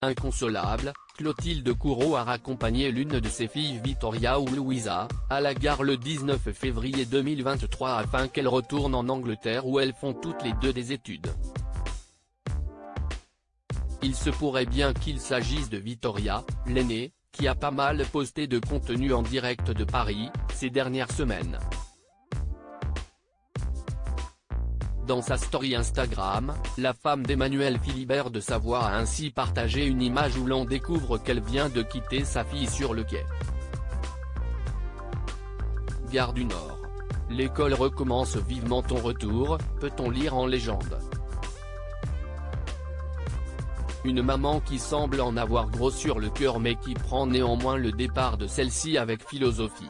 Inconsolable, Clotilde Courreau a raccompagné l'une de ses filles Victoria ou Louisa, à la gare le 19 février 2023 afin qu'elles retournent en Angleterre où elles font toutes les deux des études. Il se pourrait bien qu'il s'agisse de Victoria, l'aînée, qui a pas mal posté de contenu en direct de Paris, ces dernières semaines. Dans sa story Instagram, la femme d'Emmanuel Philibert de Savoie a ainsi partagé une image où l'on découvre qu'elle vient de quitter sa fille sur le quai. Gare du Nord. L'école recommence vivement ton retour, peut-on lire en légende. Une maman qui semble en avoir gros sur le cœur mais qui prend néanmoins le départ de celle-ci avec philosophie.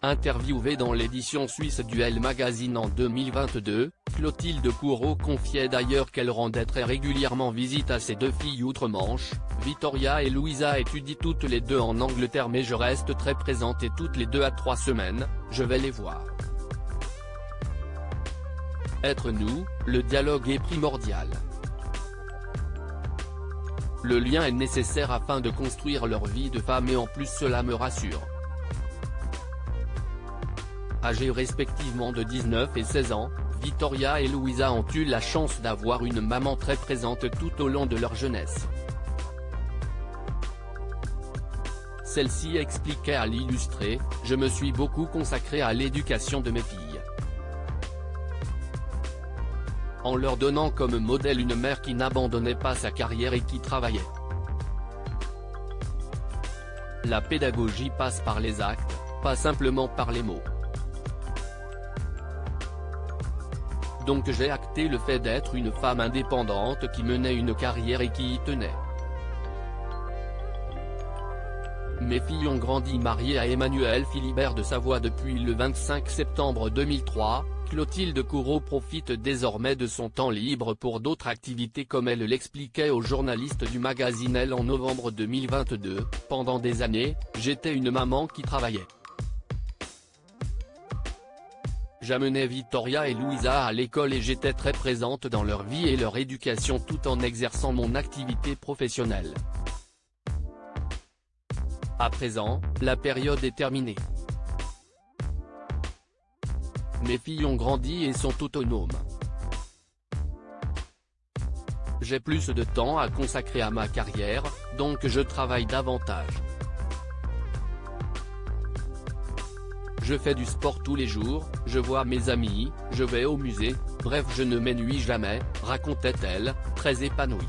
Interviewée dans l'édition suisse du Elle Magazine en 2022, Clotilde Courreau confiait d'ailleurs qu'elle rendait très régulièrement visite à ses deux filles outre-Manche. Victoria et Louisa étudient toutes les deux en Angleterre mais je reste très présente et toutes les 2 à 3 semaines, je vais les voir. Être nous, le dialogue est primordial. Le lien est nécessaire afin de construire leur vie de femme et en plus cela me rassure. Âgées respectivement de 19 et 16 ans, Victoria et Louisa ont eu la chance d'avoir une maman très présente tout au long de leur jeunesse. Celle-ci expliquait à l'Illustré, « Je me suis beaucoup consacrée à l'éducation de mes filles. En leur donnant comme modèle une mère qui n'abandonnait pas sa carrière et qui travaillait. La pédagogie passe par les actes, pas simplement par les mots. Donc j'ai acté le fait d'être une femme indépendante qui menait une carrière et qui y tenait. Mes filles ont grandi mariées à Emmanuel Philibert de Savoie depuis le 25 septembre 2003, Clotilde Courreau profite désormais de son temps libre pour d'autres activités comme elle l'expliquait aux journalistes du magazine Elle en novembre 2022, « Pendant des années, j'étais une maman qui travaillait. J'amenais Victoria et Louisa à l'école et j'étais très présente dans leur vie et leur éducation tout en exerçant mon activité professionnelle. À présent, la période est terminée. Mes filles ont grandi et sont autonomes. J'ai plus de temps à consacrer à ma carrière, donc je travaille davantage. Je fais du sport tous les jours, je vois mes amis, je vais au musée, bref je ne m'ennuie jamais, racontait-elle, très épanouie.